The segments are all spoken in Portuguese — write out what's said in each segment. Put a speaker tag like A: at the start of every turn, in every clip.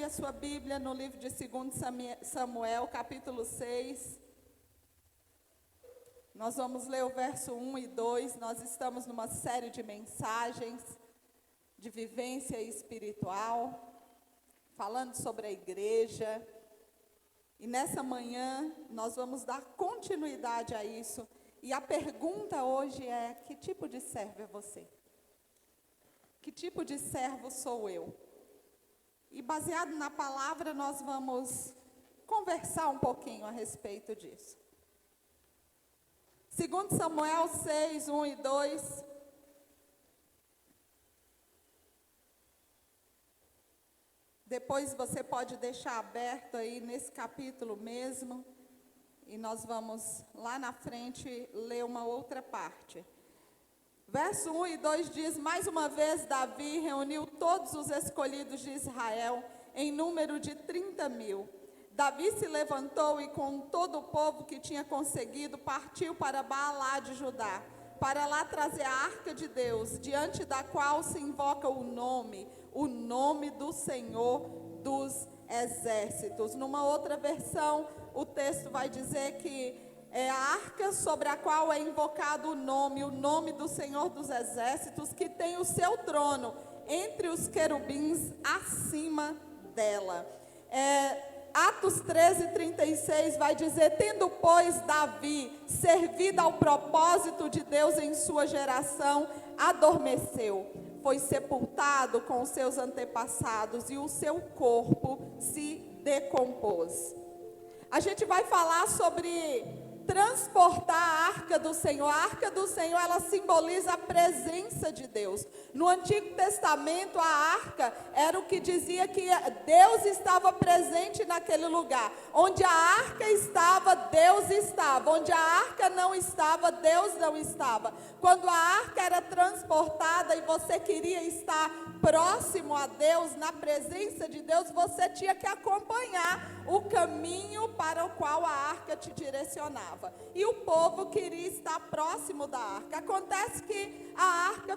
A: abrir a sua Bíblia no livro de 2 Samuel, capítulo 6. Nós vamos ler o verso 1 e 2. Nós estamos numa série de mensagens de vivência espiritual, falando sobre a igreja. E nessa manhã nós vamos dar continuidade a isso. E a pergunta hoje é: que tipo de servo é você? Que tipo de servo sou eu? E baseado na palavra, nós vamos conversar um pouquinho a respeito disso. 2 Samuel 6, 1 e 2. Depois você pode deixar aberto aí nesse capítulo mesmo. E nós vamos lá na frente ler uma outra parte. Verso 1 e 2 diz: mais uma vez Davi reuniu todos os escolhidos de Israel, em número de 30.000. Davi se levantou e com todo o povo que tinha conseguido, partiu para Baalá de Judá, para lá trazer a arca de Deus, diante da qual se invoca o nome do Senhor dos Exércitos. Numa outra versão, o texto vai dizer que é a arca sobre a qual é invocado o nome do Senhor dos Exércitos, que tem o seu trono entre os querubins acima dela. Atos 13, 36 vai dizer: tendo, pois, Davi servido ao propósito de Deus em sua geração, adormeceu, foi sepultado com os seus antepassados e o seu corpo se decompôs. A gente vai falar sobre transportar a arca do Senhor. A arca do Senhor, ela simboliza a presença de Deus. No Antigo Testamento, a arca era o que dizia que Deus estava presente naquele lugar. Onde a arca estava, Deus estava. Onde a arca não estava, Deus não estava. Quando a arca era transportada e você queria estar próximo a Deus, na presença de Deus, você tinha que acompanhar o caminho para o qual a arca te direcionava. E o povo queria estar próximo da arca. Acontece que a arca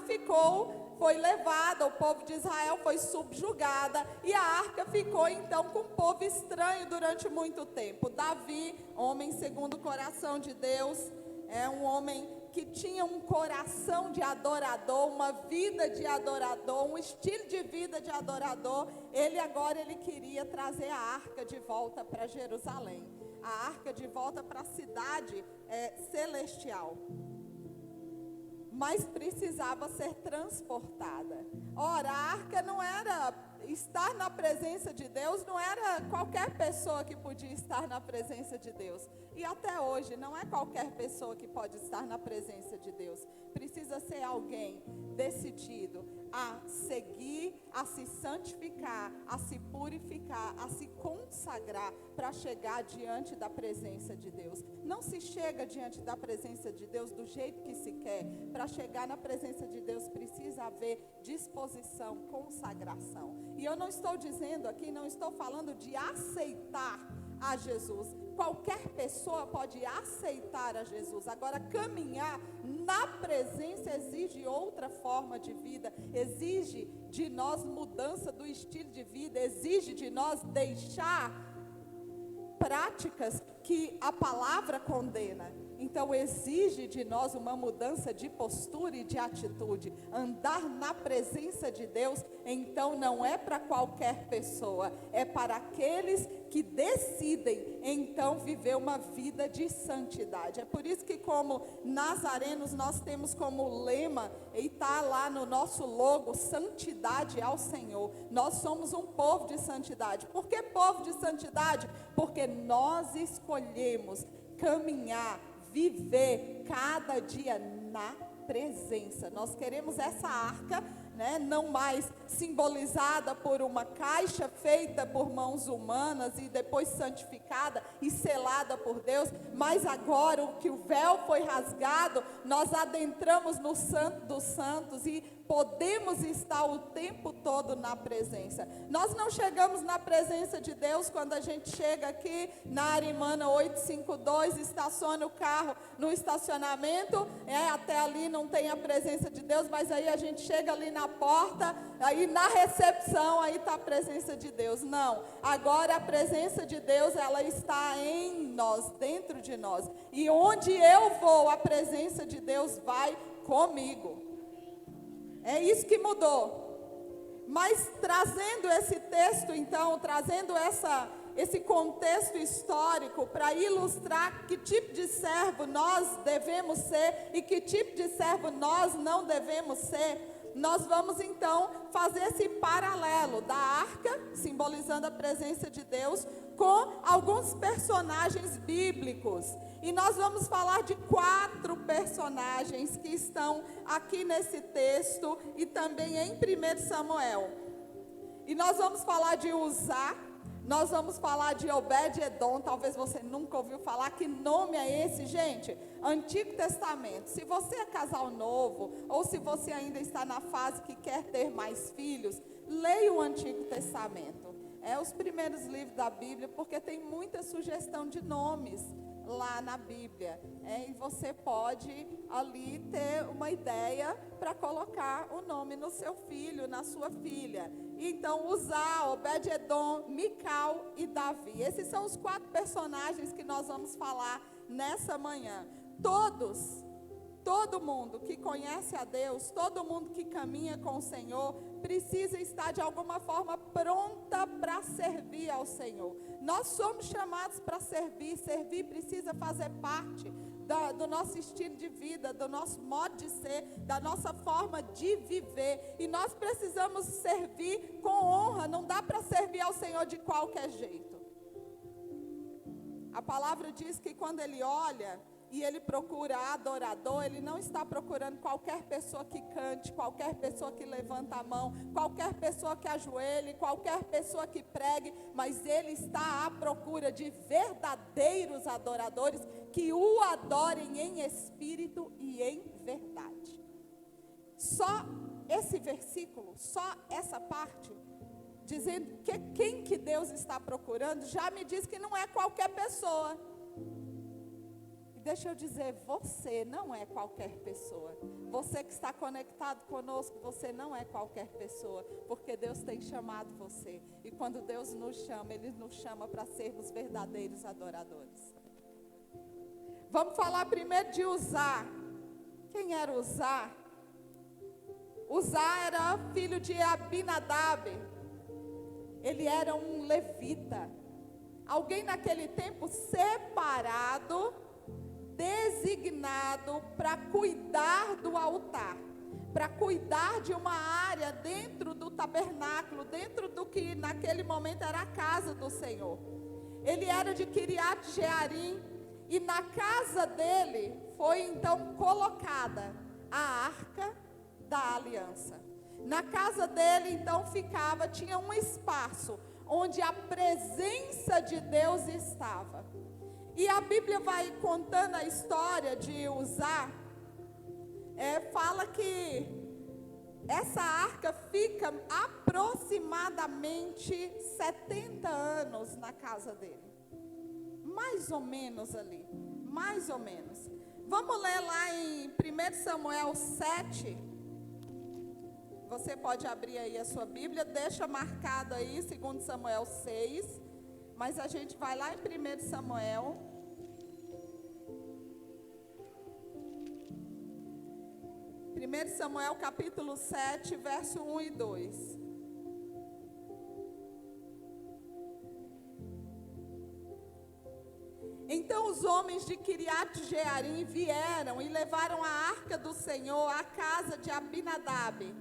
A: foi levada, o povo de Israel foi subjugada, e a arca ficou então com um povo estranho durante muito tempo. Davi, homem segundo o coração de Deus, é um homem que tinha um coração de adorador, uma vida de adorador, um estilo de vida de adorador. Ele queria trazer a arca de volta para Jerusalém, a arca de volta para a cidade celestial. Mas precisava ser transportada. Ora, a arca não era estar na presença de Deus, não era qualquer pessoa que podia estar na presença de Deus. E até hoje, não é qualquer pessoa que pode estar na presença de Deus. Precisa ser alguém decidido a seguir, a se santificar, a se purificar, a se consagrar para chegar diante da presença de Deus. Não se chega diante da presença de Deus do jeito que se quer. Para chegar na presença de Deus precisa haver disposição, consagração. E eu não estou dizendo aqui, não estou falando de aceitar a Jesus. Qualquer pessoa pode aceitar a Jesus. Agora, caminhar na presença exige outra forma de vida, exige de nós mudança do estilo de vida, exige de nós deixar práticas que a palavra condena. Então exige de nós uma mudança de postura e de atitude. Andar na presença de Deus, então não é para qualquer pessoa, é para aqueles que decidem então viver uma vida de santidade. É por isso que, como nazarenos, nós temos como lema, e está lá no nosso logo, santidade ao Senhor. Nós somos um povo de santidade. Por que povo de santidade? Porque nós escolhemos caminhar, viver cada dia na presença. Nós queremos essa arca, não mais simbolizada por uma caixa feita por mãos humanas e depois santificada e selada por Deus, mas agora o que o véu foi rasgado, nós adentramos no Santo dos Santos e podemos estar o tempo todo na presença. Nós não chegamos na presença de Deus quando a gente chega aqui na Arimana 852, estaciona o carro no estacionamento, até ali não tem a presença de Deus, mas aí a gente chega ali na na porta, aí na recepção, aí está a presença de Deus. Não, agora a presença de Deus, ela está em nós, dentro de nós. E onde eu vou, a presença de Deus vai comigo. É isso que mudou. Mas trazendo esse texto, então, trazendo esse contexto histórico para ilustrar que tipo de servo nós devemos ser e que tipo de servo nós não devemos ser, nós vamos então fazer esse paralelo da arca, simbolizando a presença de Deus, com alguns personagens bíblicos. E nós vamos falar de 4 personagens que estão aqui nesse texto e também em 1 Samuel. E nós vamos falar de Uzá, nós vamos falar de Obed-Edom. Talvez você nunca ouviu falar. Que nome é esse, gente? Antigo Testamento. Se você é casal novo, ou se você ainda está na fase que quer ter mais filhos, leia o Antigo Testamento. É os primeiros livros da Bíblia, porque tem muita sugestão de nomes lá na Bíblia, e você pode ali ter uma ideia para colocar o nome no seu filho, na sua filha. Então, Uzá, Obed-Edom, Mical e Davi. Esses são os 4 personagens que nós vamos falar nessa manhã. Todo mundo que conhece a Deus, todo mundo que caminha com o Senhor, precisa estar de alguma forma pronta para servir ao Senhor. Nós somos chamados para servir. Servir precisa fazer parte do nosso estilo de vida, do nosso modo de ser, da nossa forma de viver. E nós precisamos servir com honra. Não dá para servir ao Senhor de qualquer jeito. A palavra diz que quando Ele olha e Ele procura adorador, Ele não está procurando qualquer pessoa que cante, qualquer pessoa que levanta a mão, qualquer pessoa que ajoelhe, qualquer pessoa que pregue, mas Ele está à procura de verdadeiros adoradores que o adorem em espírito e em verdade. Só esse versículo, só essa parte, dizendo que quem que Deus está procurando, já me diz que não é qualquer pessoa. Deixa eu dizer, você não é qualquer pessoa. Você que está conectado conosco, você não é qualquer pessoa, porque Deus tem chamado você. E quando Deus nos chama, Ele nos chama para sermos verdadeiros adoradores. Vamos falar primeiro de Uzá. Quem era Uzá? Uzá era filho de Abinadab. Ele era um levita. Alguém naquele tempo separado, designado para cuidar do altar, para cuidar de uma área dentro do tabernáculo, dentro do que naquele momento era a casa do Senhor. Ele era de Kiriat Jearim, e na casa dele foi então colocada a arca da aliança. Na casa dele então tinha um espaço onde a presença de Deus estava. E a Bíblia vai contando a história de Uzá, fala que essa arca fica aproximadamente 70 anos na casa dele. Mais ou menos ali, mais ou menos. Vamos ler lá em 1 Samuel 7. Você pode abrir aí a sua Bíblia, deixa marcado aí 2 Samuel 6. Mas a gente vai lá em 1 Samuel. Primeiro Samuel capítulo 7, verso 1 e 2. Então os homens de Kiriat Jearim vieram e levaram a arca do Senhor à casa de Abinadab,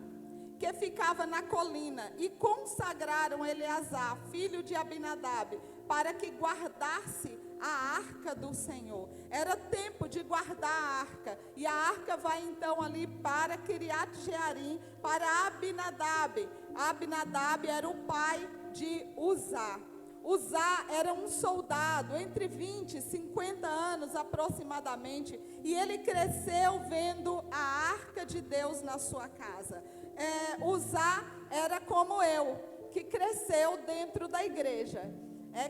A: que ficava na colina, e consagraram Eleazar, filho de Abinadab, para que guardasse a arca do Senhor. Era tempo de guardar a arca, e a arca vai então ali para Kiriat Jearim, para Abinadab. Abinadab era o pai de Uzá. Uzá era um soldado entre 20 e 50 anos aproximadamente, e ele cresceu vendo a arca de Deus na sua casa. Uzá era como eu, que cresceu dentro da igreja.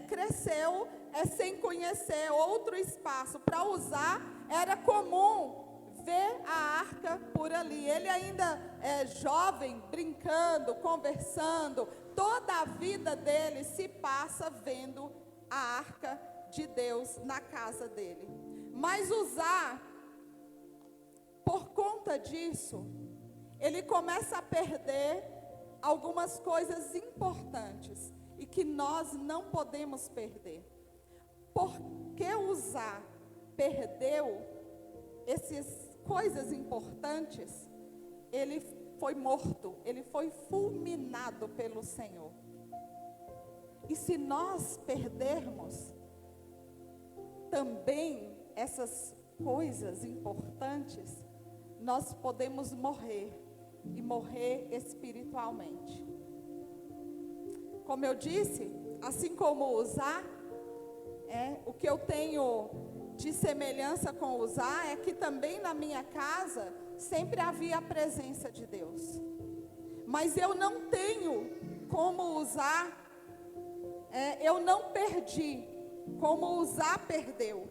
A: Cresceu sem conhecer outro espaço. Para Uzá era comum vê a arca por ali. Ele ainda é jovem, brincando, conversando. Toda a vida dele se passa vendo a arca de Deus na casa dele. Mas Uzá, por conta disso, ele começa a perder algumas coisas importantes e que nós não podemos perder. Porque Uzá perdeu essas coisas importantes, ele foi morto, ele foi fulminado pelo Senhor. E se nós perdermos também essas coisas importantes, nós podemos morrer, e morrer espiritualmente. Como eu disse, assim como Uzá, o que eu tenho de semelhança com Uzá é que também na minha casa sempre havia a presença de Deus. Mas eu não tenho como Uzá, eu não perdi como Uzá perdeu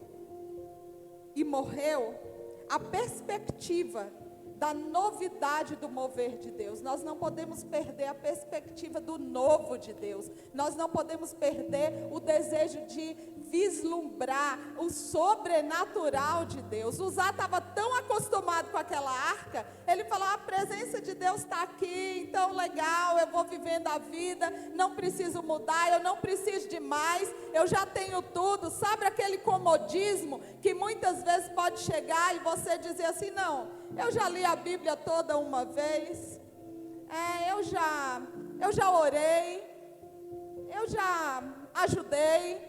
A: e morreu, a perspectiva da novidade do mover de Deus. Nós não podemos perder a perspectiva do novo de Deus. Nós não podemos perder o desejo de vislumbrar o sobrenatural de Deus. Uzá estava tão acostumado com aquela arca, ele falou: a presença de Deus está aqui, então legal, eu vou vivendo a vida, não preciso mudar, eu não preciso de mais, eu já tenho tudo. Sabe aquele comodismo que muitas vezes pode chegar e você dizer assim: não, eu já li a Bíblia toda uma vez, eu já orei, eu já ajudei,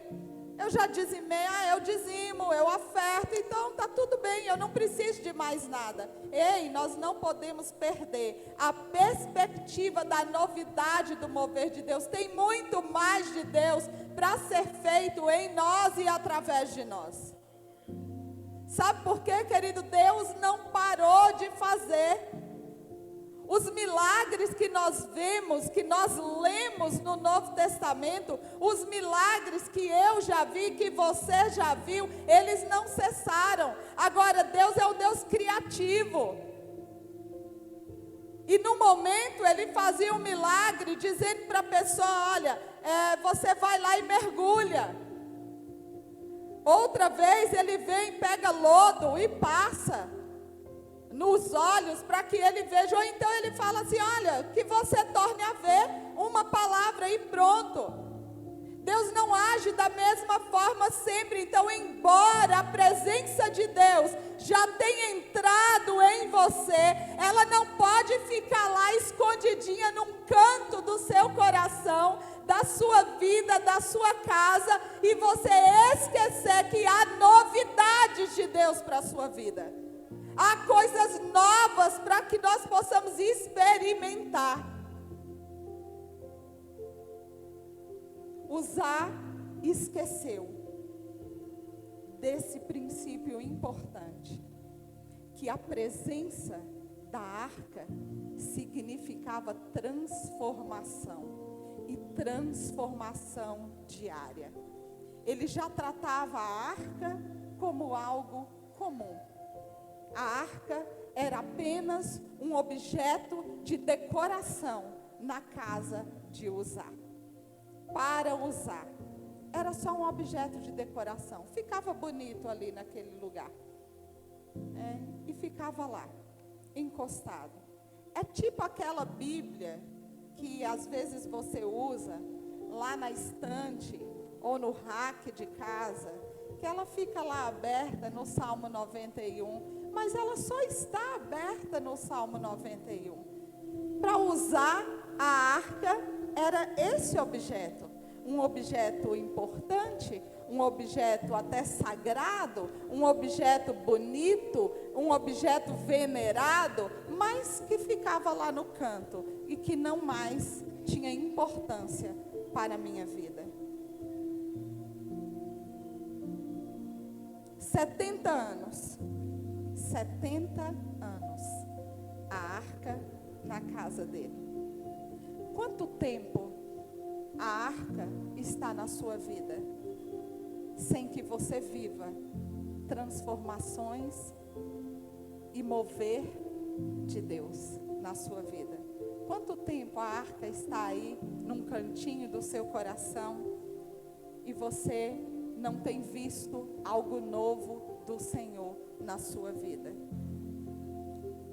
A: eu já dizimei, eu dizimo, eu oferto, então está tudo bem, eu não preciso de mais nada. Ei, nós não podemos perder a perspectiva da novidade do mover de Deus. Tem muito mais de Deus para ser feito em nós e através de nós. Sabe por quê, querido? Deus não parou de fazer. Os milagres que nós vemos, que nós lemos no Novo Testamento, os milagres que eu já vi, que você já viu, eles não cessaram. Agora, Deus é o Deus criativo. E no momento ele fazia um milagre, dizendo para a pessoa: olha, você vai lá e mergulha. Outra vez ele vem, pega lodo e passa nos olhos para que ele veja. Ou então ele fala assim: olha, que você torne a ver, uma palavra e pronto. Deus não age da mesma forma sempre. Então, embora a presença de Deus já tenha entrado em você, ela não pode ficar lá escondidinha num canto do seu coração, da sua vida, da sua casa, e você esquecer que há novidades de Deus para a sua vida. Há coisas novas para que nós possamos experimentar. Uzá esqueceu desse princípio importante, que a presença da arca significava transformação, e transformação diária. Ele já tratava a arca como algo comum. A arca era apenas um objeto de decoração na casa de Uzá. Para Uzá, era só um objeto de decoração. Ficava bonito ali naquele lugar. E ficava lá, encostado. É tipo aquela Bíblia que às vezes você usa lá na estante ou no rack de casa, que ela fica lá aberta no Salmo 91, mas ela só está aberta no Salmo 91. Para usar a arca era esse objeto, um objeto importante, um objeto até sagrado, um objeto bonito, um objeto venerado, mas que ficava lá no canto e que não mais tinha importância para a minha vida. 70 anos, a arca na casa dele. Quanto tempo a arca está na sua vida sem que você viva transformações e mover de Deus na sua vida. Quanto tempo a arca está aí num cantinho do seu coração e você não tem visto algo novo do Senhor na sua vida?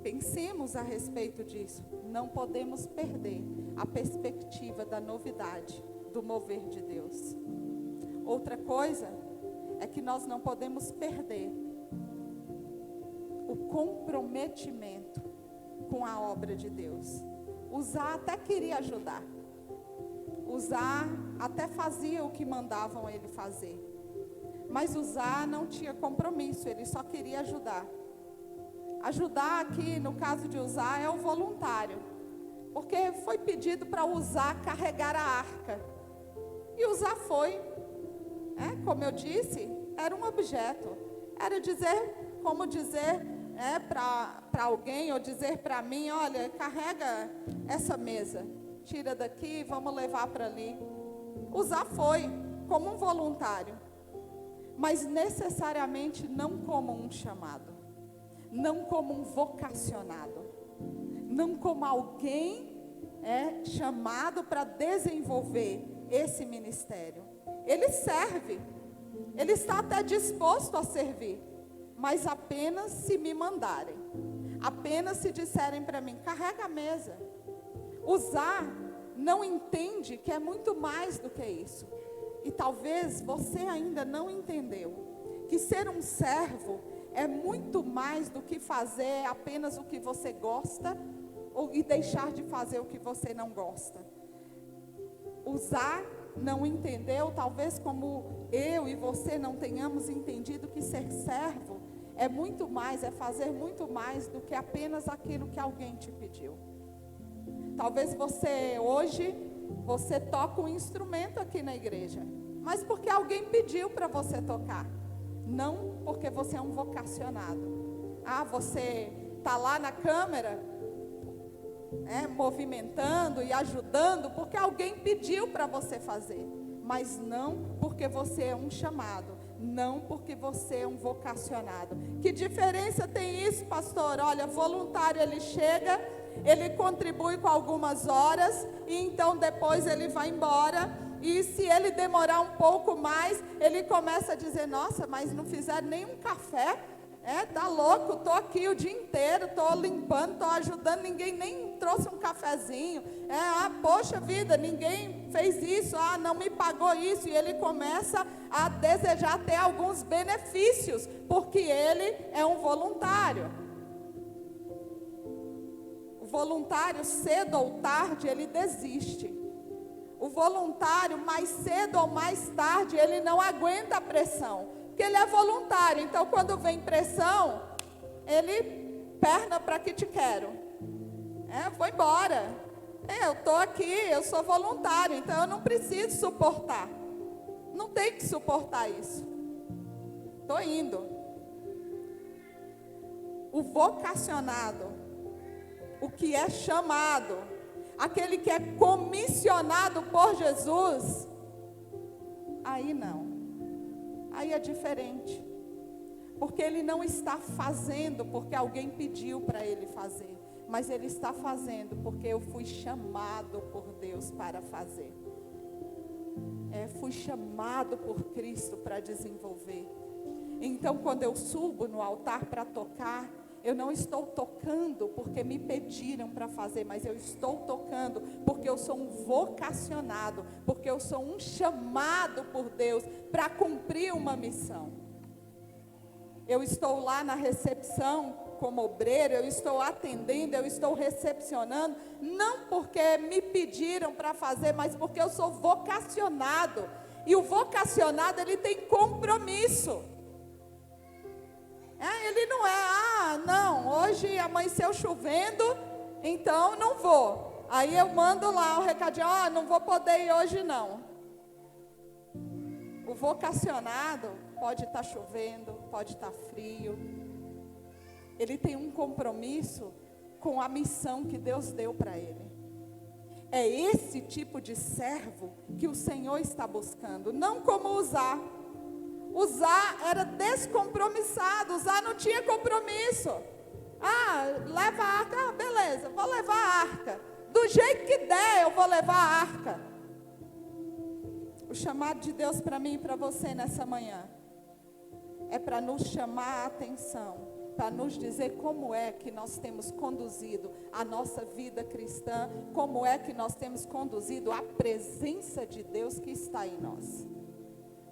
A: Pensemos a respeito disso. Não podemos perder a perspectiva da novidade, do mover de Deus. Outra coisa é que nós não podemos perder o comprometimento com a obra de Deus. Uzá até queria ajudar. Uzá até fazia o que mandavam ele fazer. Mas Uzá não tinha compromisso, ele só queria ajudar. Ajudar aqui, no caso de Uzá, é o voluntário. Porque foi pedido para Uzá carregar a arca. E Uzá foi. Como eu disse, era um objeto. Era dizer, como dizer para alguém, ou dizer para mim, olha, carrega essa mesa. Tira daqui, vamos levar para ali. Uzá foi como um voluntário. Mas necessariamente não como um chamado. Não como um vocacionado. Não como alguém chamado para desenvolver esse ministério. Ele serve. Ele está até disposto a servir. Mas apenas se me mandarem. Apenas se disserem para mim, carrega a mesa. Uzá não entende que é muito mais do que isso. E talvez você ainda não entendeu que ser um servo é muito mais do que fazer apenas o que você gosta e deixar de fazer o que você não gosta. Uzá não entendeu, talvez como eu e você não tenhamos entendido que ser servo é muito mais, é fazer muito mais do que apenas aquilo que alguém te pediu. Talvez hoje você toca um instrumento aqui na igreja, mas porque alguém pediu para você tocar, não porque você é um vocacionado. Você está lá na câmera, movimentando e ajudando, porque alguém pediu para você fazer, mas não porque você é um chamado, não porque você é um vocacionado. Que diferença tem isso, pastor? Olha, voluntário, ele chega, ele contribui com algumas horas, e então depois ele vai embora. E se ele demorar um pouco mais, ele começa a dizer, nossa, mas não fizeram nenhum café? Tá louco, estou aqui o dia inteiro, estou limpando, estou ajudando, ninguém nem trouxe um cafezinho. Poxa vida, ninguém fez isso, não me pagou isso. E ele começa a desejar ter alguns benefícios, porque ele é um voluntário. O voluntário, cedo ou tarde, ele desiste. O voluntário, mais cedo ou mais tarde, ele não aguenta a pressão, porque ele é voluntário. Então, quando vem pressão, ele perna para que te quero. Vou embora. Eu estou aqui, eu sou voluntário, então eu não preciso suportar. Não tem que suportar isso. Estou indo. O vocacionado, o que é chamado, aquele que é comissionado por Jesus, aí não. Aí é diferente. Porque ele não está fazendo porque alguém pediu para ele fazer. Mas ele está fazendo porque eu fui chamado por Deus para fazer. Fui chamado por Cristo para desenvolver. Então, quando eu subo no altar para tocar, eu não estou tocando porque me pediram para fazer, mas eu estou tocando porque eu sou um vocacionado, porque eu sou um chamado por Deus para cumprir uma missão. Eu estou lá na recepção como obreiro, eu estou atendendo, eu estou recepcionando, não porque me pediram para fazer, mas porque eu sou vocacionado. E o vocacionado, ele tem compromisso. Ele não não, hoje amanheceu chovendo, então não vou. Aí eu mando lá o recadinho, não vou poder ir hoje não. O vocacionado pode estar chovendo, pode estar frio. Ele tem um compromisso com a missão que Deus deu para ele. É esse tipo de servo que o Senhor está buscando, não como Uzá. Uzá era descompromissado, Uzá não tinha compromisso. Ah, leva a arca, ah, beleza, vou levar a arca. Do jeito que der, eu vou levar a arca. O chamado de Deus para mim e para você nessa manhã é para nos chamar a atenção, para nos dizer como é que nós temos conduzido a nossa vida cristã, como é que nós temos conduzido a presença de Deus que está em nós.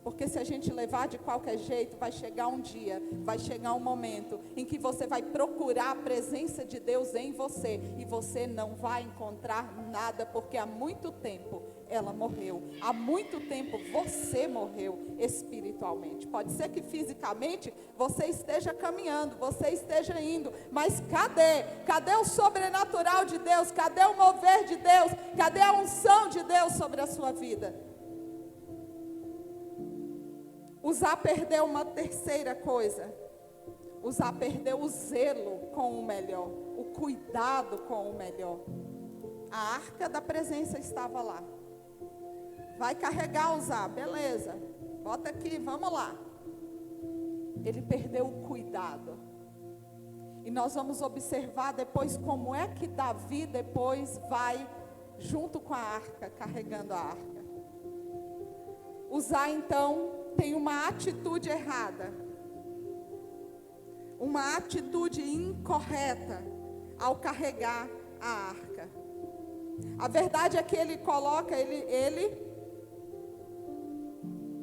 A: Porque se a gente levar de qualquer jeito, vai chegar um dia, vai chegar um momento em que você vai procurar a presença de Deus em você e você não vai encontrar nada, porque há muito tempo ela morreu. Há muito tempo você morreu espiritualmente. Pode ser que fisicamente você esteja caminhando, você esteja indo, mas cadê? Cadê o sobrenatural de Deus? Cadê o mover de Deus? Cadê a unção de Deus sobre a sua vida? Uzá perdeu uma terceira coisa. Uzá perdeu o zelo com o melhor, o cuidado com o melhor. A arca da presença estava lá. Vai carregar, Uzá, beleza, bota aqui, vamos lá. Ele perdeu o cuidado. E nós vamos observar depois como é que Davi depois vai junto com a arca, carregando a arca. Uzá então tem uma atitude errada, uma atitude incorreta ao carregar a arca. A verdade é que ele coloca, ele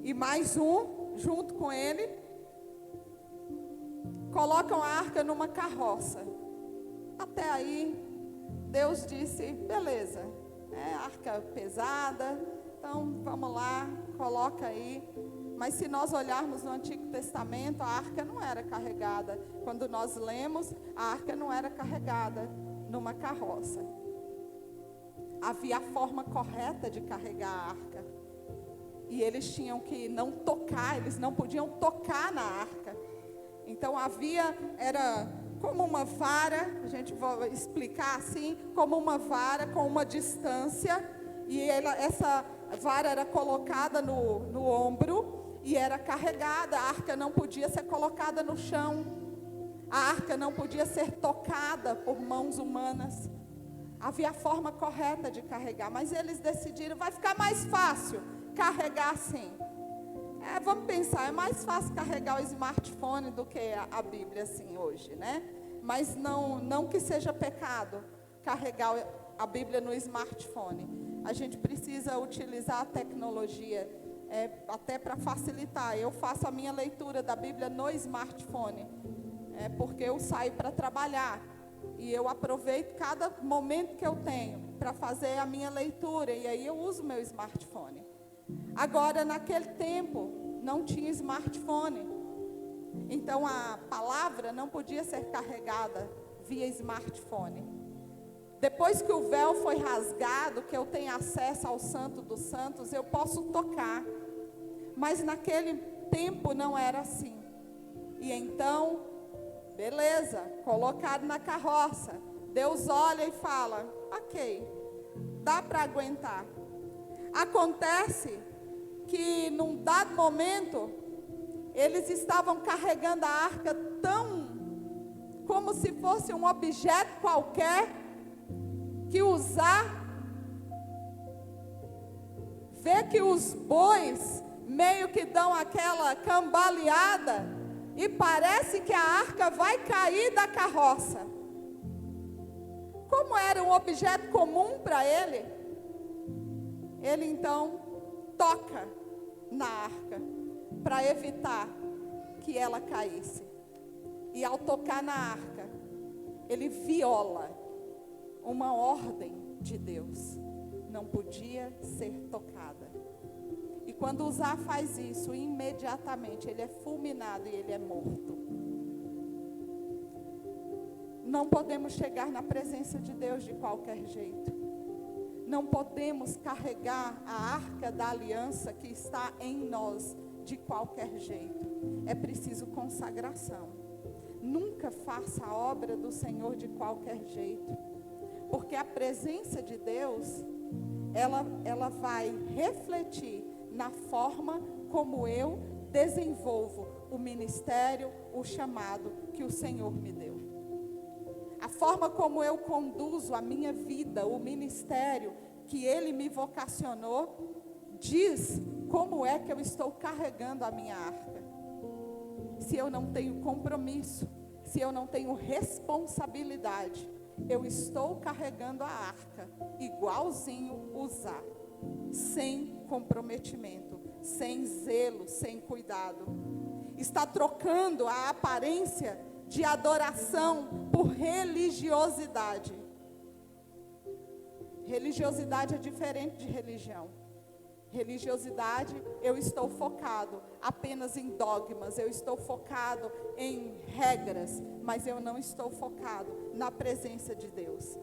A: e mais um junto com ele, colocam a arca numa carroça. Até aí, Deus disse, beleza, arca pesada, então vamos lá, coloca aí. Mas se nós olharmos no Antigo Testamento, a arca não era carregada. Quando nós lemos, a arca não era carregada numa carroça. Havia a forma correta de carregar a arca. E eles tinham que não tocar, eles não podiam tocar na arca. Então era como uma vara, a gente vai explicar assim, como uma vara com uma distância. E essa vara era colocada no ombro. E era carregada, a arca não podia ser colocada no chão. A arca não podia ser tocada por mãos humanas. Havia a forma correta de carregar, mas eles decidiram, vai ficar mais fácil carregar assim. Vamos pensar, é mais fácil carregar o smartphone do que a Bíblia assim hoje, né? Mas não que seja pecado carregar a Bíblia no smartphone. A gente precisa utilizar a tecnologia até para facilitar. Eu faço a minha leitura da Bíblia no smartphone, porque eu saio para trabalhar e eu aproveito cada momento que eu tenho para fazer a minha leitura, e aí eu uso meu smartphone. Agora, naquele tempo, não tinha smartphone, então a palavra não podia ser carregada via smartphone. Depois que o véu foi rasgado, que eu tenho acesso ao Santo dos Santos, eu posso tocar. Mas naquele tempo não era assim. E então, beleza, colocado na carroça. Deus olha e fala, ok, dá para aguentar. Acontece que num dado momento, eles estavam carregando a arca como se fosse um objeto qualquer, que Uzá vê que os bois meio que dão aquela cambaleada e parece que a arca vai cair da carroça. Como era um objeto comum para ele, ele então toca na arca para evitar que ela caísse. E ao tocar na arca, ele viola uma ordem de Deus. Não podia ser tocada. E quando Uzá faz isso, imediatamente ele é fulminado e ele é morto. Não podemos chegar na presença de Deus de qualquer jeito. Não podemos carregar a arca da aliança que está em nós de qualquer jeito. É preciso consagração. Nunca faça a obra do Senhor de qualquer jeito. Porque a presença de Deus, ela vai refletir na forma como eu desenvolvo o ministério, o chamado que o Senhor me deu. a forma como eu conduzo a minha vida, o ministério que Ele me vocacionou, diz como é que eu estou carregando a minha arca. Se eu não tenho compromisso, se eu não tenho responsabilidade, eu estou carregando a arca, igualzinho Uzá, sem comprometimento, sem zelo, sem cuidado. Está trocando a aparência de adoração por religiosidade. Religiosidade é diferente de religião. Religiosidade, eu estou focado apenas em dogmas, eu estou focado em regras, mas eu não estou focado na presença de Deus.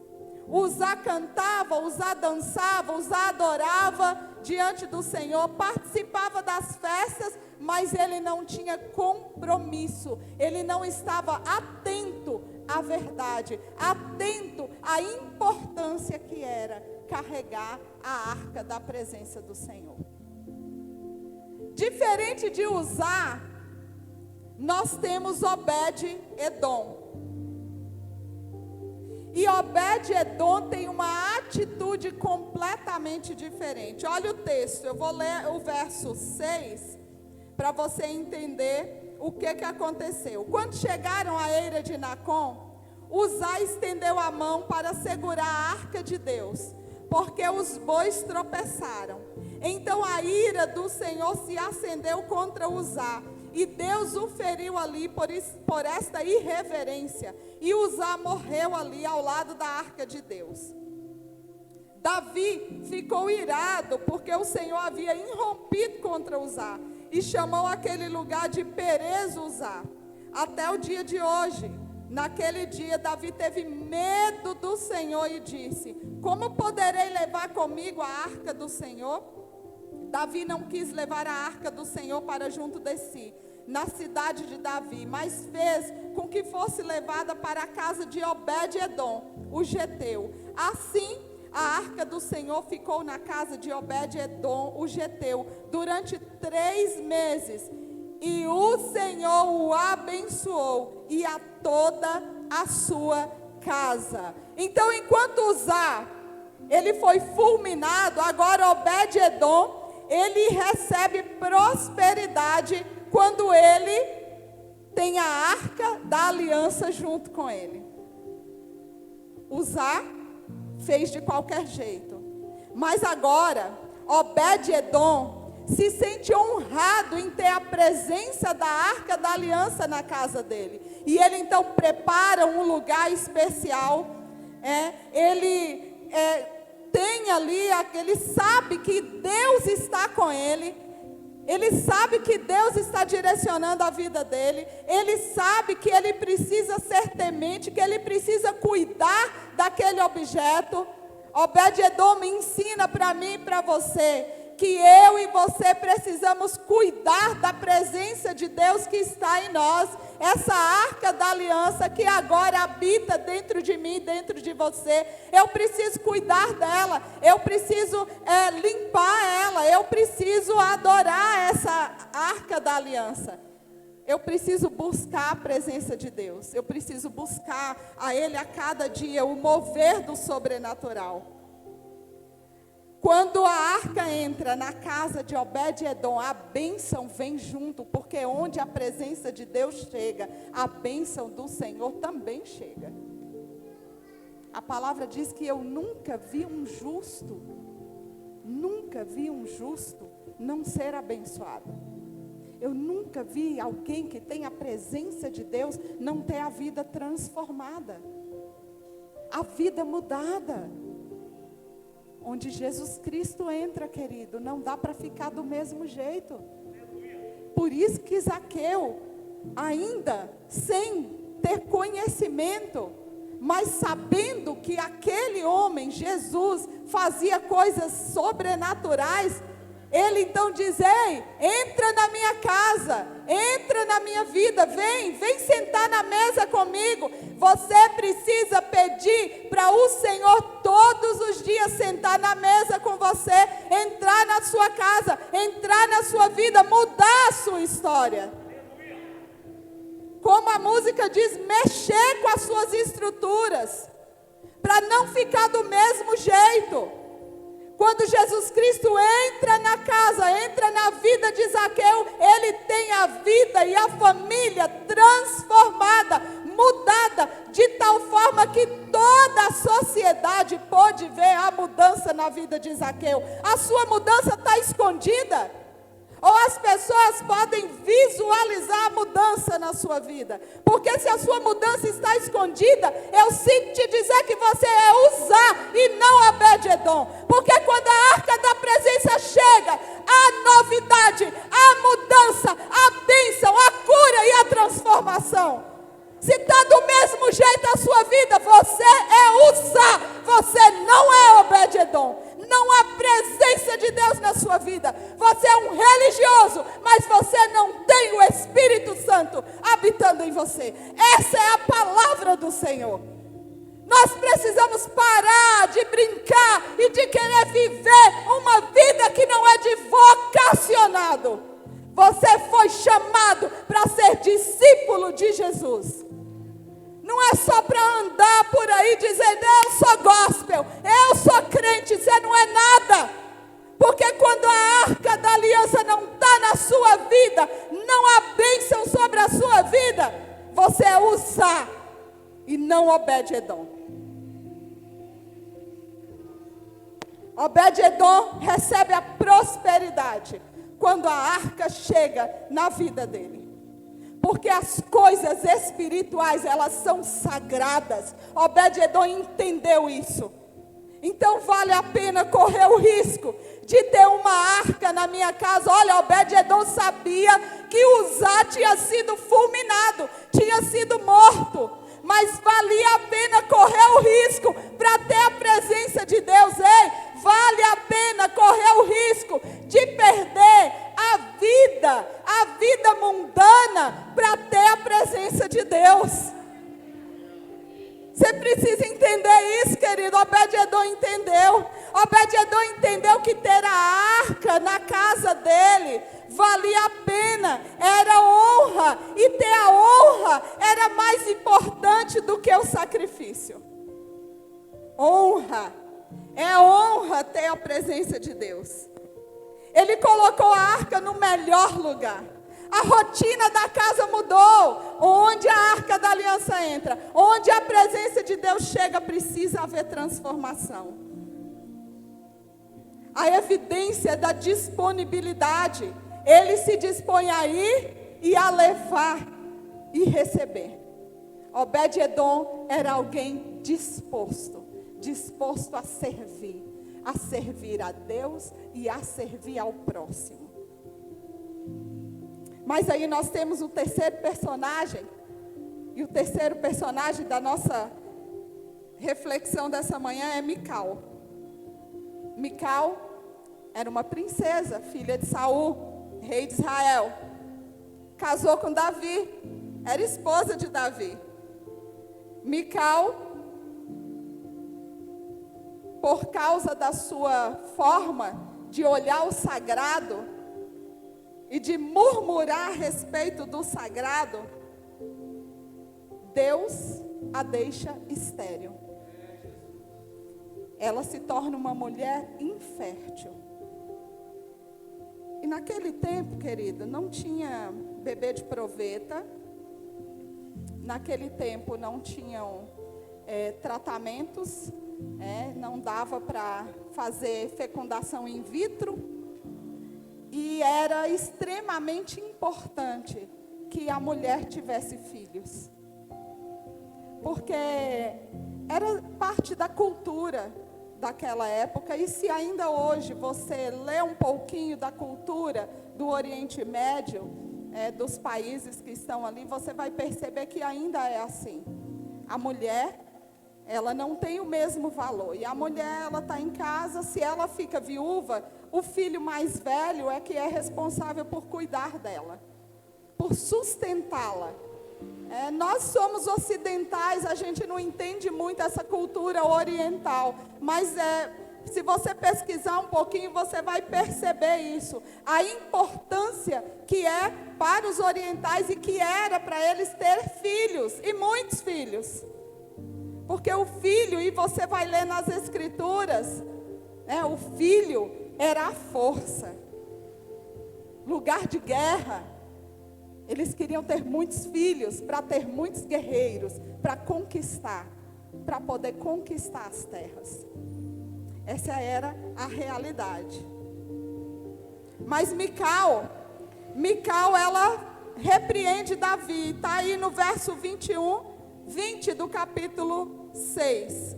A: Uzá cantava, Uzá dançava, Uzá adorava diante do Senhor, participava das festas, mas ele não tinha compromisso, ele não estava atento à verdade, atento à importância que era carregar a arca da presença do Senhor. Diferente de Uzá, nós temos Obed-Edom. E Obed-Edom tem uma atitude completamente diferente. Olha o texto, eu vou ler o verso 6 para você entender o que aconteceu. Quando chegaram à eira de Nacon, Uzá estendeu a mão para segurar a arca de Deus, porque os bois tropeçaram. Então a ira do Senhor se acendeu contra Uzá, e Deus o feriu ali por esta irreverência, e Uzá morreu ali ao lado da arca de Deus. Davi ficou irado, porque o Senhor havia irrompido contra Uzá, e chamou aquele lugar de Perez Uzá, até o dia de hoje. Naquele dia, Davi teve medo do Senhor e disse: como poderei levar comigo a arca do Senhor? Davi não quis levar a arca do Senhor para junto de si, na cidade de Davi, mas fez com que fosse levada para a casa de Obed-Edom, o geteu. Assim, a arca do Senhor ficou na casa de Obed-Edom, o geteu, durante 3 meses. E o Senhor o abençoou, e a toda a sua casa. Então, enquanto Uzá, ele foi fulminado, agora Obed-Edom, ele recebe prosperidade quando ele tem a arca da aliança junto com ele. Uzá fez de qualquer jeito, mas agora Obed-Edom se sente honrado em ter a presença da arca da aliança na casa dele. E ele então prepara um lugar especial. Ele tem ali, ele sabe que Deus está com ele. Ele sabe que Deus está direcionando a vida dele. Ele sabe que ele precisa ser temente, que ele precisa cuidar daquele objeto. Obed-Edom me ensina para mim e para você que eu e você precisamos cuidar da presença de Deus que está em nós, essa arca da aliança que agora habita dentro de mim, dentro de você. Eu preciso cuidar dela, eu preciso limpar ela, eu preciso adorar essa arca da aliança. Eu preciso buscar a presença de Deus, eu preciso buscar a Ele a cada dia, o mover do sobrenatural. Quando a arca entra na casa de Obed-Edom, a bênção vem junto, porque onde a presença de Deus chega, a bênção do Senhor também chega. A palavra diz que eu nunca vi um justo não ser abençoado. Eu nunca vi alguém que tem a presença de Deus não ter a vida transformada, a vida mudada. Onde Jesus Cristo entra, querido, não dá para ficar do mesmo jeito. Por isso que Zaqueu, ainda sem ter conhecimento, mas sabendo que aquele homem, Jesus, fazia coisas sobrenaturais, ele então diz: ei, entra na minha casa, entra na minha vida, vem sentar na mesa comigo. Você precisa pedir para o Senhor todos os dias sentar na mesa com você, entrar na sua casa, entrar na sua vida, mudar a sua história. como a música diz, mexer com as suas estruturas, para não ficar do mesmo jeito. Quando Jesus Cristo entra na casa, entra na vida de Zaqueu, ele tem a vida e a família transformada, mudada, de tal forma que toda a sociedade pôde ver a mudança na vida de Zaqueu. A sua mudança está escondida? Ou as pessoas podem visualizar a mudança na sua vida? Porque se a sua mudança está escondida, eu sinto te dizer que você é Uzá e não Obed-Edom. Porque quando a arca da presença chega, a novidade, a mudança, a bênção, a cura e a transformação. Se está do mesmo jeito a sua vida, você é Uzá, você não é Obed-Edom. Não há presença de Deus na sua vida. Você é um religioso, mas você não tem o Espírito Santo habitando em você. Essa é a palavra do Senhor. Nós precisamos parar de brincar e de querer viver uma vida que não é de vocacionado. Você foi chamado para ser discípulo de Jesus. Não é só para andar por aí dizendo, eu sou gospel, eu sou crente, você não é nada. Porque quando a arca da aliança não está na sua vida, não há bênção sobre a sua vida, você é Uzá e não Obed-Edom. Obed-Edom recebe a prosperidade quando a arca chega na vida dele. Porque as coisas espirituais, elas são sagradas. Obed-Edom entendeu isso. Então vale a pena correr o risco de ter uma arca na minha casa. Olha, Obed-Edom sabia que Uzá tinha sido fulminado, tinha sido morto. Mas valia a pena correr o risco para ter a presença de Deus. Ei, vale a pena correr o risco de perder a vida mundana, para ter a presença de Deus. Você precisa entender isso, querido. Obed-Edom entendeu. Obed-Edom entendeu que ter a arca na casa dele valia a pena, era honra, e ter a honra era mais importante do que o sacrifício. Honra, é honra ter a presença de Deus. Ele colocou a arca no melhor lugar. A rotina da casa mudou. Onde a arca da aliança entra, onde a presença de Deus chega, precisa haver transformação. A evidência da disponibilidade. Ele se dispõe a ir e a levar e receber. Obed-Edom era alguém disposto a servir a Deus e a servir ao próximo. Mas aí nós temos o terceiro personagem, e o terceiro personagem da nossa reflexão dessa manhã é Mical. Mical era uma princesa, filha de Saul, rei de Israel. Casou com Davi, era esposa de Davi. Mical, por causa da sua forma de olhar o sagrado e de murmurar a respeito do sagrado, Deus a deixa estéril. Ela se torna uma mulher infértil. E naquele tempo, querido, não tinha bebê de proveta. Naquele tempo não tinham tratamentos. Não dava para fazer fecundação in vitro. E era extremamente importante que a mulher tivesse filhos. Porque era parte da cultura daquela época. E se ainda hoje você lê um pouquinho da cultura do Oriente Médio, dos países que estão ali, você vai perceber que ainda é assim. A mulher, ela não tem o mesmo valor. E a mulher, ela está em casa, se ela fica viúva, o filho mais velho é que é responsável por cuidar dela, por sustentá-la. Nós somos ocidentais, a gente não entende muito essa cultura oriental, mas Se você pesquisar um pouquinho, você vai perceber isso. A importância que é para os orientais e que era para eles ter filhos, e muitos filhos. Porque o filho, e você vai ler nas escrituras, o filho era a força. Lugar de guerra. Eles queriam ter muitos filhos, para ter muitos guerreiros, para conquistar, para poder conquistar as terras. Essa era a realidade. Mas Mical, ela repreende Davi. Está aí no verso 20 do capítulo 6.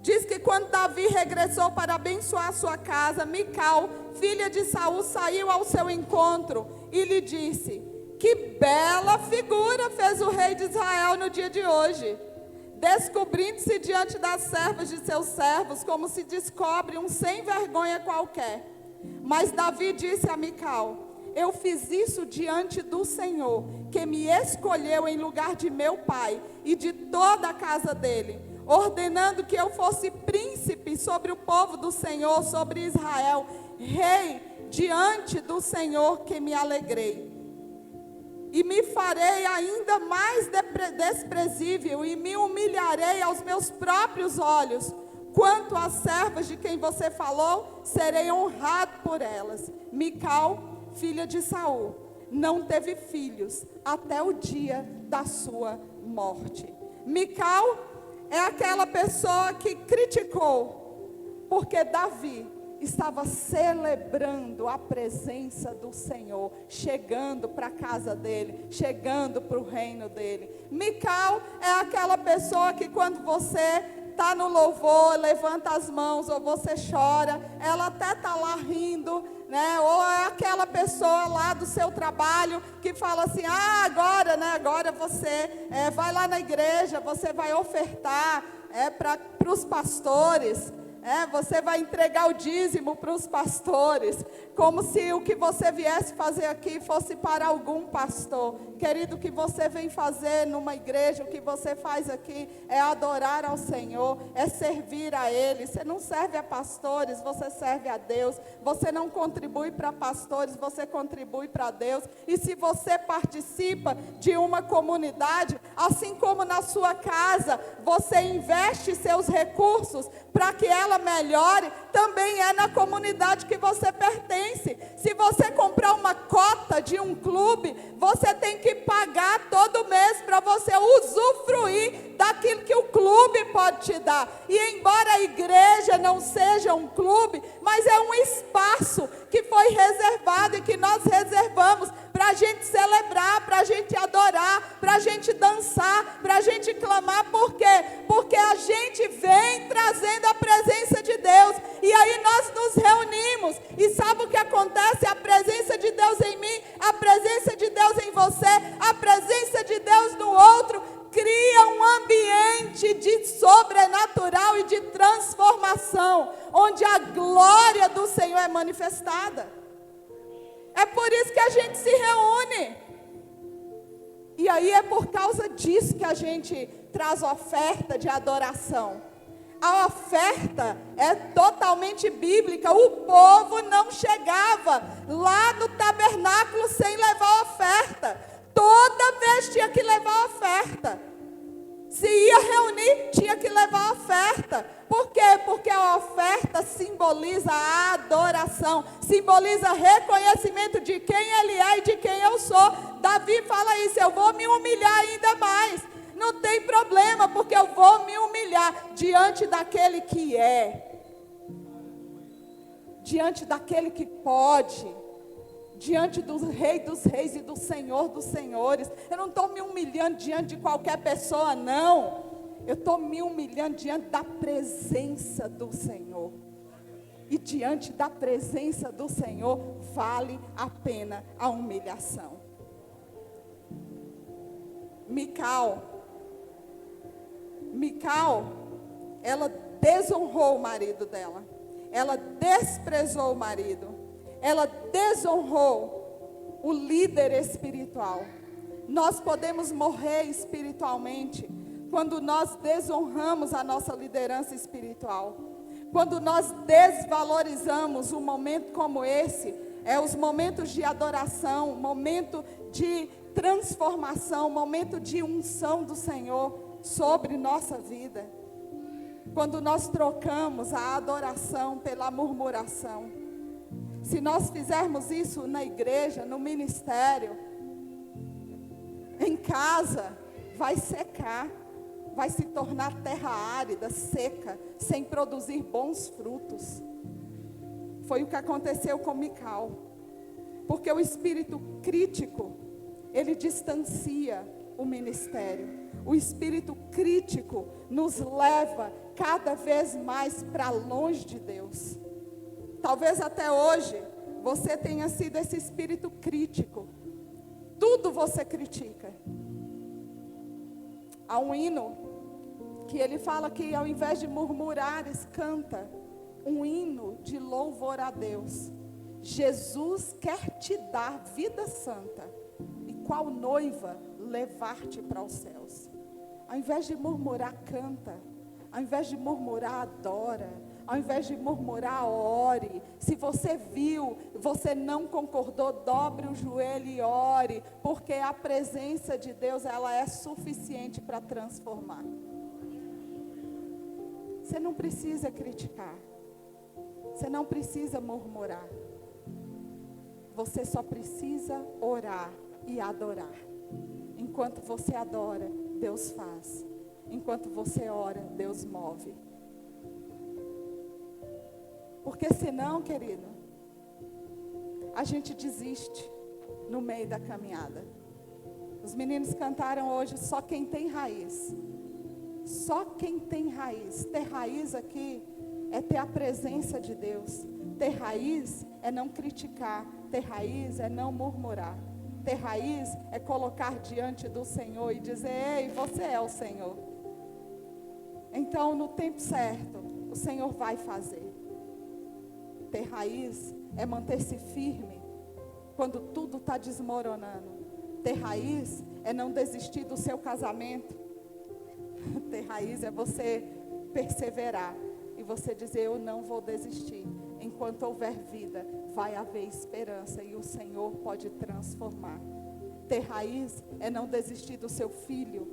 A: Diz que quando Davi regressou para abençoar a sua casa, Mical, filha de Saul, saiu ao seu encontro e lhe disse: que bela figura fez o rei de Israel no dia de hoje, descobrindo-se diante das servas de seus servos, como se descobre um sem vergonha qualquer. Mas Davi disse a Mical: eu fiz isso diante do Senhor, que me escolheu em lugar de meu pai e de toda a casa dele, ordenando que eu fosse príncipe sobre o povo do Senhor, sobre Israel, rei diante do Senhor, que me alegrei. E me farei ainda mais desprezível e me humilharei aos meus próprios olhos. Quanto às servas de quem você falou, serei honrado por elas. Mical, filha de Saul, não teve filhos até o dia da sua morte. Mical é aquela pessoa que criticou, porque Davi estava celebrando a presença do Senhor, chegando para a casa dele, chegando para o reino dele. Mical é aquela pessoa que quando você está no louvor, levanta as mãos, ou você chora, ela até está lá rindo, né? Ou é aquela pessoa lá do seu trabalho que fala assim: agora você vai lá na igreja, você vai ofertar para os pastores, você vai entregar o dízimo para os pastores, como se o que você viesse fazer aqui fosse para algum pastor. Querido, o que você vem fazer numa igreja, o que você faz aqui é adorar ao Senhor, é servir a Ele. Você não serve a pastores, você serve a Deus. Você não contribui para pastores, você contribui para Deus. E se você participa de uma comunidade, assim como na sua casa, você investe seus recursos para que ela melhore, também é na comunidade que você pertence. Se você comprar uma cota de um clube, você tem que pagar todo mês para você usufruir daquilo que o clube pode te dar. E embora a igreja não seja um clube, mas é um espaço que foi reservado e que nós reservamos para a gente celebrar, para a gente adorar, para a gente dançar, para a gente clamar. Por quê? Porque a gente vem trazendo a presença de Deus, e aí nós nos reunimos, e sabe o que acontece? A presença de Deus em mim, a presença de Deus em você, a presença de Deus no outro, cria um ambiente de sobrenatural e de transformação, onde a glória do Senhor é manifestada. É por isso que a gente se reúne. E aí é por causa disso que a gente traz oferta de adoração. A oferta é totalmente bíblica. O povo não chegava lá no tabernáculo sem levar oferta. Toda vez tinha que levar oferta. Se ia reunir, tinha que levar oferta. Por quê? Porque a oferta simboliza a adoração, simboliza reconhecimento de quem Ele é e de quem eu sou. Davi fala isso: eu vou me humilhar ainda mais. Não tem problema, porque eu vou me humilhar diante daquele que é, diante daquele que pode, diante do Rei dos Reis e do Senhor dos Senhores. Eu não estou me humilhando diante de qualquer pessoa, não. Eu estou me humilhando diante da presença do Senhor. E diante da presença do Senhor, vale a pena a humilhação. Mical, ela desonrou o marido dela. Ela desprezou o marido. Ela desonrou o líder espiritual. Nós podemos morrer espiritualmente quando nós desonramos a nossa liderança espiritual, quando nós desvalorizamos um momento como esse, os momentos de adoração, momento de transformação, momento de unção do Senhor sobre nossa vida. Quando nós trocamos a adoração pela murmuração. Se nós fizermos isso na igreja, no ministério, em casa, vai secar, vai se tornar terra árida, seca, sem produzir bons frutos. Foi o que aconteceu com Mical. Porque o espírito crítico, ele distancia o ministério. O espírito crítico nos leva cada vez mais para longe de Deus. Talvez até hoje você tenha sido esse espírito crítico. Tudo você critica. Há um hino que ele fala que ao invés de murmurares, canta um hino de louvor a Deus. Jesus quer te dar vida santa e qual noiva levar-te para os céus. Ao invés de murmurar, canta. Ao invés de murmurar, adora. Ao invés de murmurar, ore. Se você viu, você não concordou, dobre o joelho e ore, porque a presença de Deus, ela é suficiente para transformar. Você não precisa criticar. Você não precisa murmurar. Você só precisa orar e adorar. Enquanto você adora, Deus faz. Enquanto você ora, Deus move. Porque senão, querido, a gente desiste no meio da caminhada. Os meninos cantaram hoje, só quem tem raiz. Só quem tem raiz. Ter raiz aqui é ter a presença de Deus. Ter raiz é não criticar. Ter raiz é não murmurar. Ter raiz é colocar diante do Senhor e dizer: ei, você é o Senhor. Então, no tempo certo, o Senhor vai fazer. Ter raiz é manter-se firme quando tudo está desmoronando. Ter raiz é não desistir do seu casamento. Ter raiz é você perseverar e você dizer: eu não vou desistir. Enquanto houver vida, vai haver esperança e o Senhor pode transformar. Ter raiz é não desistir do seu filho,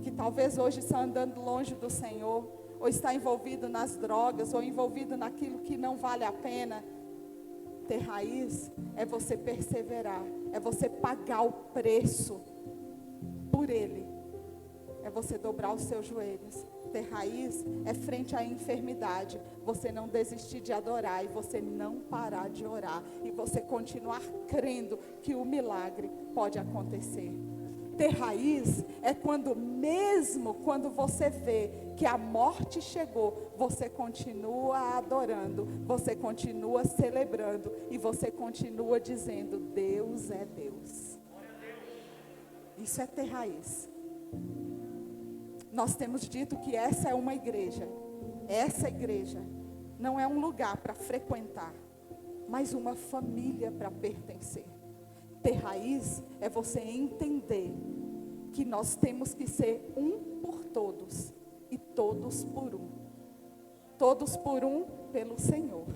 A: que talvez hoje está andando longe do Senhor, ou está envolvido nas drogas, ou envolvido naquilo que não vale a pena. Ter raiz é você perseverar, é você pagar o preço por ele, é você dobrar os seus joelhos. Ter raiz é frente à enfermidade, você não desistir de adorar e você não parar de orar e você continuar crendo que o milagre pode acontecer. Ter raiz é quando, mesmo quando você vê que a morte chegou, você continua adorando, você continua celebrando e você continua dizendo: Deus é Deus. Isso é ter raiz. Nós temos dito que essa é uma igreja. Essa igreja não é um lugar para frequentar, mas uma família para pertencer. Ter raiz é você entender que nós temos que ser um por todos e todos por um. Todos por um pelo Senhor.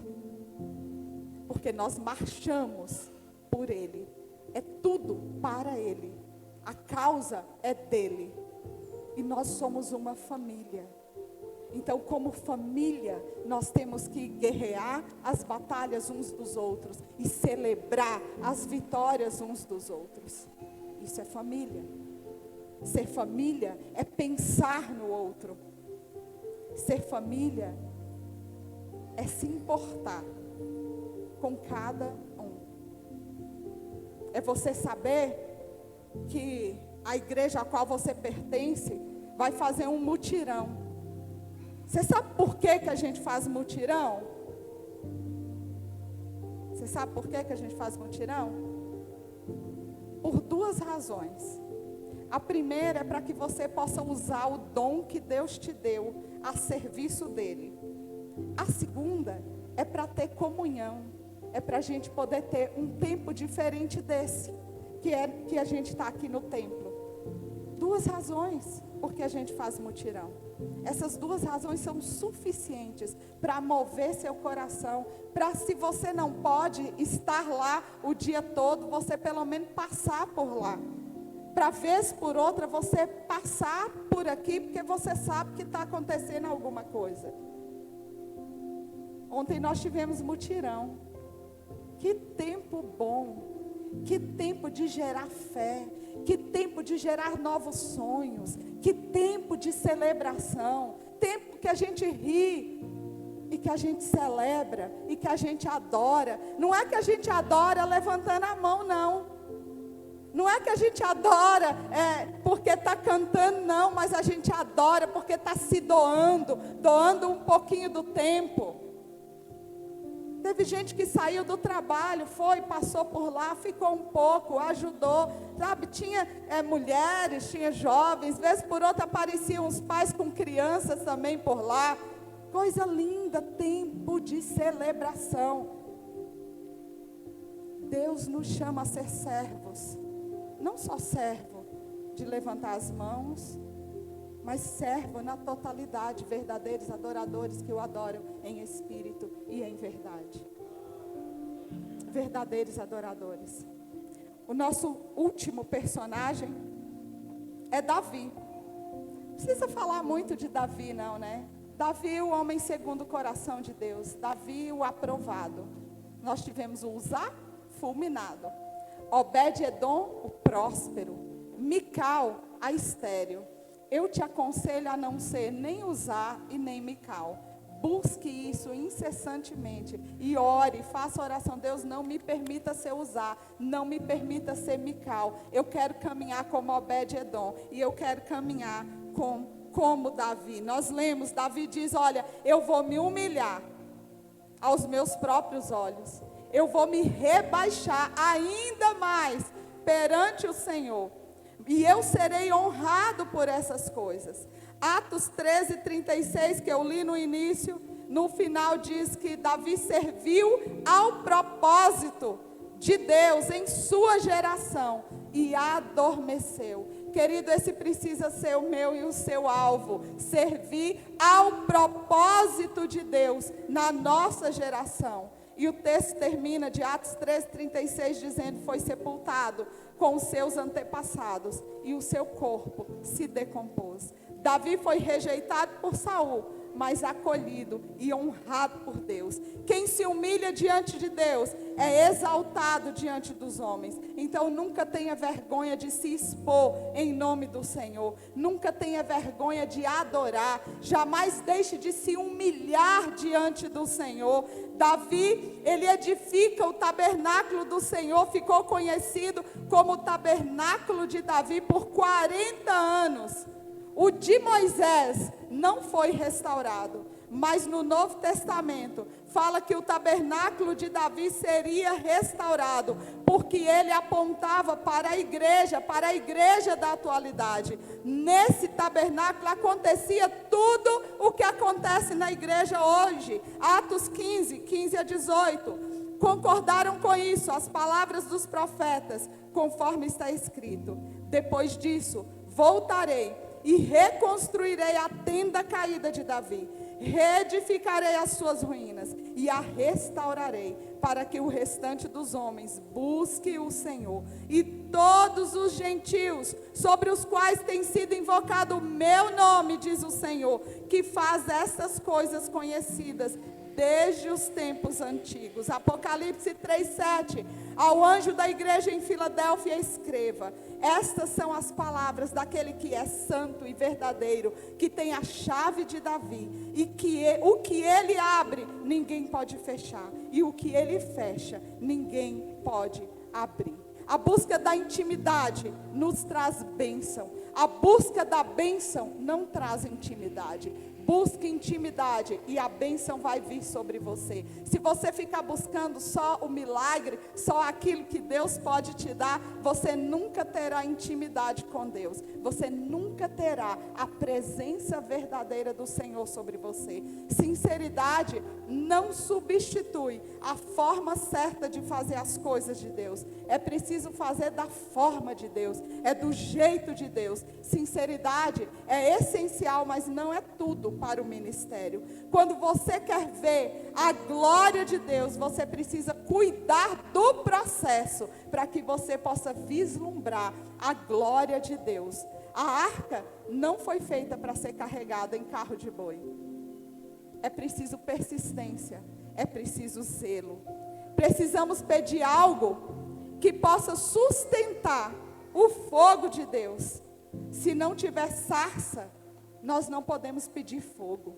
A: Porque nós marchamos por Ele. É tudo para Ele. A causa é dele. E nós somos uma família. Então, como família, nós temos que guerrear as batalhas uns dos outros e celebrar as vitórias uns dos outros. Isso é família. Ser família é pensar no outro. Ser família é se importar com cada um. É você saber que a igreja a qual você pertence vai fazer um mutirão. Você sabe por que a gente faz mutirão? Você sabe por que a gente faz mutirão? Por duas razões. A primeira é para que você possa usar o dom que Deus te deu a serviço dele. A segunda é para ter comunhão. É para a gente poder ter um tempo diferente desse, que a gente está aqui no templo. 2 razões porque a gente faz mutirão. Essas 2 razões são suficientes para mover seu coração, para, se você não pode estar lá o dia todo, você pelo menos passar por lá. Para vez por outra você passar por aqui, porque você sabe que está acontecendo alguma coisa. Ontem nós tivemos mutirão. Que tempo bom, que tempo de gerar fé, que tempo de gerar novos sonhos, que tempo de celebração, tempo que a gente ri, e que a gente celebra, e que a gente adora. Não é que a gente adora levantando a mão, não. Não é que a gente adora porque está cantando, não, mas a gente adora porque está se doando um pouquinho do tempo. Teve gente que saiu do trabalho, passou por lá, ficou um pouco, ajudou, sabe? Tinha mulheres, tinha jovens, vez por outra apareciam os pais com crianças também por lá. Coisa linda, tempo de celebração. Deus nos chama a ser servos, não só servo de levantar as mãos, mas servo na totalidade, verdadeiros adoradores que o adoram em espírito e em verdade. Verdadeiros adoradores. O nosso último personagem é Davi. Não precisa falar muito de Davi, não, né? Davi, o homem segundo o coração de Deus. Davi, o aprovado. Nós tivemos o Uzá, fulminado. Obed-edom, o próspero. Mical, a estéril. Eu te aconselho a não ser nem Uzá e nem Mical. Busque isso incessantemente e ore, faça oração. Deus, não me permita ser Uzá, não me permita ser Mical. Eu quero caminhar como Obed-edom e eu quero caminhar como Davi. Nós lemos, Davi diz, olha, eu vou me humilhar aos meus próprios olhos. Eu vou me rebaixar ainda mais perante o Senhor. E eu serei honrado por essas coisas. Atos 13:36, que eu li no início, no final diz que Davi serviu ao propósito de Deus em sua geração e adormeceu. Querido, esse precisa ser o meu e o seu alvo. Servir ao propósito de Deus na nossa geração. E o texto termina de Atos 13:36 dizendo, foi sepultado com os seus antepassados e o seu corpo se decompôs. Davi foi rejeitado por Saul, mas acolhido e honrado por Deus. Quem se humilha diante de Deus é exaltado diante dos homens. Então nunca tenha vergonha de se expor em nome do Senhor. Nunca tenha vergonha de adorar. Jamais deixe de se humilhar diante do Senhor. Davi, ele edifica o tabernáculo do Senhor, ficou conhecido como o tabernáculo de Davi por 40 anos. O de Moisés não foi restaurado, mas no Novo Testamento fala que o tabernáculo de Davi seria restaurado, porque ele apontava para a igreja da atualidade. Nesse tabernáculo acontecia tudo o que acontece na igreja hoje. Atos 15:15-18. Concordaram com isso as palavras dos profetas, conforme está escrito. Depois disso, voltarei e reconstruirei a tenda caída de Davi. Reedificarei as suas ruínas e a restaurarei, para que o restante dos homens busque o Senhor. E todos os gentios, sobre os quais tem sido invocado o meu nome, diz o Senhor, que faz essas coisas conhecidas desde os tempos antigos. Apocalipse 3:7. Ao anjo da igreja em Filadélfia escreva: estas são as palavras daquele que é santo e verdadeiro, que tem a chave de Davi, e que o que ele abre, ninguém pode fechar, e o que ele fecha, ninguém pode abrir. A busca da intimidade nos traz bênção. A busca da bênção não traz intimidade. Busque intimidade e a bênção vai vir sobre você. Se você ficar buscando só o milagre, só aquilo que Deus pode te dar, você nunca terá intimidade com Deus. Você nunca terá a presença verdadeira do Senhor sobre você. Sinceridade não substitui a forma certa de fazer as coisas de Deus. É preciso fazer da forma de Deus, é do jeito de Deus. Sinceridade é essencial, mas não é tudo para o ministério. Quando você quer ver a glória de Deus, você precisa cuidar do processo, para que você possa vislumbrar a glória de Deus. A arca não foi feita para ser carregada em carro de boi. É preciso persistência, é preciso zelo. Precisamos pedir algo que possa sustentar o fogo de Deus. Se não tiver sarça, nós não podemos pedir fogo.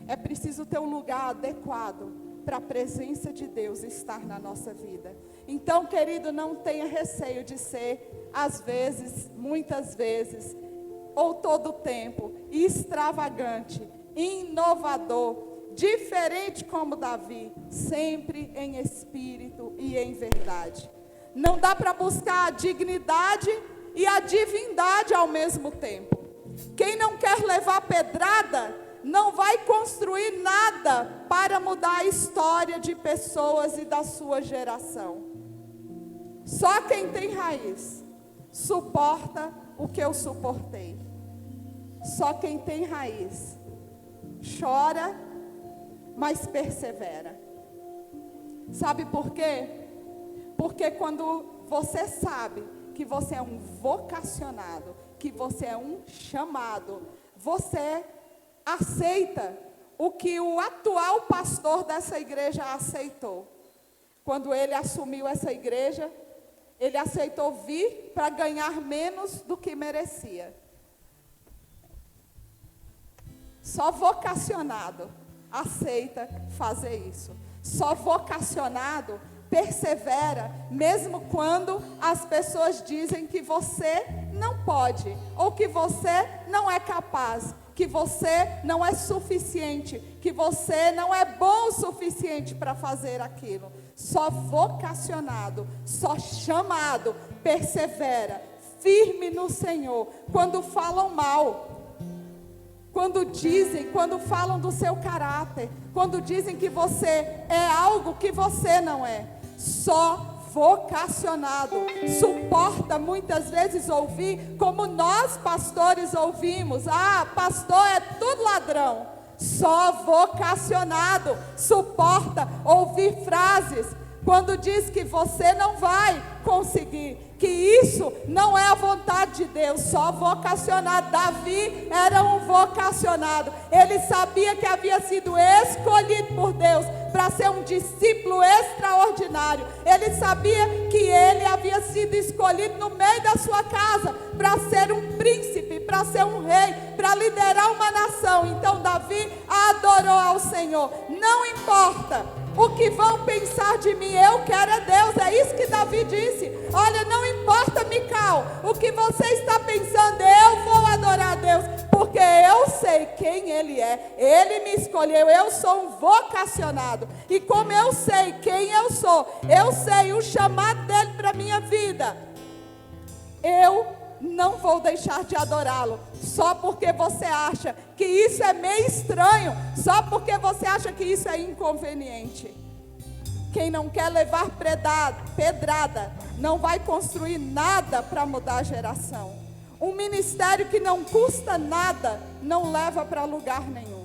A: É preciso ter um lugar adequado para a presença de Deus estar na nossa vida. Então, querido, não tenha receio de ser, às vezes, muitas vezes, ou todo o tempo, extravagante, inovador, diferente como Davi, sempre em espírito e em verdade. Não dá para buscar a dignidade e a divindade ao mesmo tempo. Quem não quer levar pedrada, não vai construir nada para mudar a história de pessoas e da sua geração. Só quem tem raiz suporta o que eu suportei. Só quem tem raiz chora, mas persevera. Sabe por quê? Porque quando você sabe que você é um vocacionado, que você é um chamado, você aceita o que o atual pastor dessa igreja aceitou. Quando ele assumiu essa igreja, ele aceitou vir para ganhar menos do que merecia. Só vocacionado aceita fazer isso. Só vocacionado persevera, mesmo quando as pessoas dizem que você não pode, ou que você não é capaz, que você não é suficiente, que você não é bom o suficiente para fazer aquilo. Só vocacionado, só chamado, persevera, firme no Senhor. Quando falam mal, quando dizem, quando falam do seu caráter, quando dizem que você é algo que você não é, só vocacionado suporta muitas vezes ouvir, como nós pastores ouvimos: ah, pastor é tudo ladrão. Só vocacionado suporta ouvir frases quando diz que você não vai conseguir, que isso não é a vontade de Deus. Só vocacionado. Davi era um vocacionado. Ele sabia que havia sido escolhido por Deus para ser um discípulo extraordinário. Ele sabia que ele havia sido escolhido no meio da sua casa para ser um príncipe, para ser um rei, para liderar uma nação. Então Davi adorou ao Senhor. Não importa o que vão pensar de mim, eu quero é Deus. É isso que Davi disse. Olha, não importa, Mical, o que você está pensando, eu vou adorar a Deus, porque eu sei quem Ele é. Ele me escolheu, eu sou um vocacionado. E como eu sei quem eu sei o chamado dEle para a minha vida, eu não vou deixar de adorá-lo, só porque você acha que isso é meio estranho, só porque você acha que isso é inconveniente. Quem não quer levar pedrada, não vai construir nada para mudar a geração. Um ministério que não custa nada, não leva para lugar nenhum.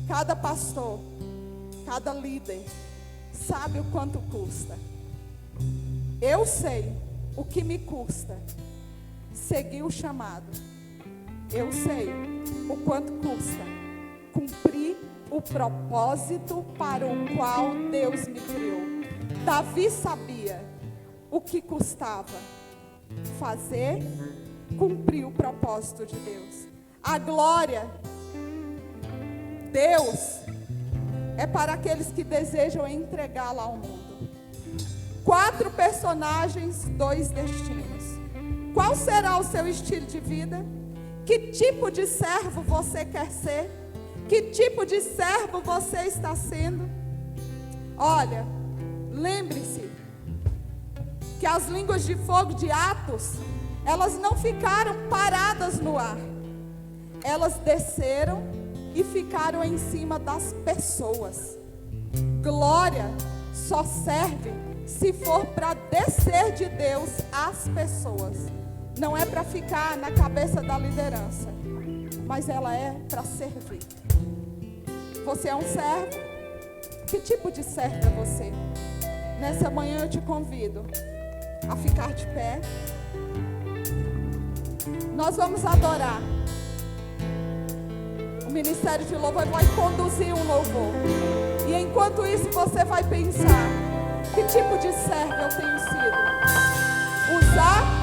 A: Cada pastor, cada líder, sabe o quanto custa. Eu sei o que me custa seguir o chamado. Eu sei o quanto custa cumprir o propósito para o qual Deus me criou. Davi sabia o que custava fazer, cumprir o propósito de Deus. A glória, Deus, é para aqueles que desejam entregá-la ao mundo. 4 personagens, 2 destinos. Qual será o seu estilo de vida? Que tipo de servo você quer ser? Que tipo de servo você está sendo? Olha, lembre-se que as línguas de fogo de Atos, elas não ficaram paradas no ar. Elas desceram e ficaram em cima das pessoas. Glória só serve se for para descer de Deus às pessoas. não é para ficar na cabeça da liderança, mas ela é para servir. Você é um servo? Que tipo de servo é você? Nessa manhã eu te convido a ficar de pé. Nós vamos adorar. O Ministério de Louvor vai conduzir um louvor. E enquanto isso você vai pensar: que tipo de servo eu tenho sido? Uzá,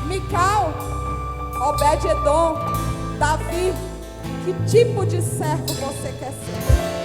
A: Mical, Obed-edom, Davi. Que tipo de servo você quer ser?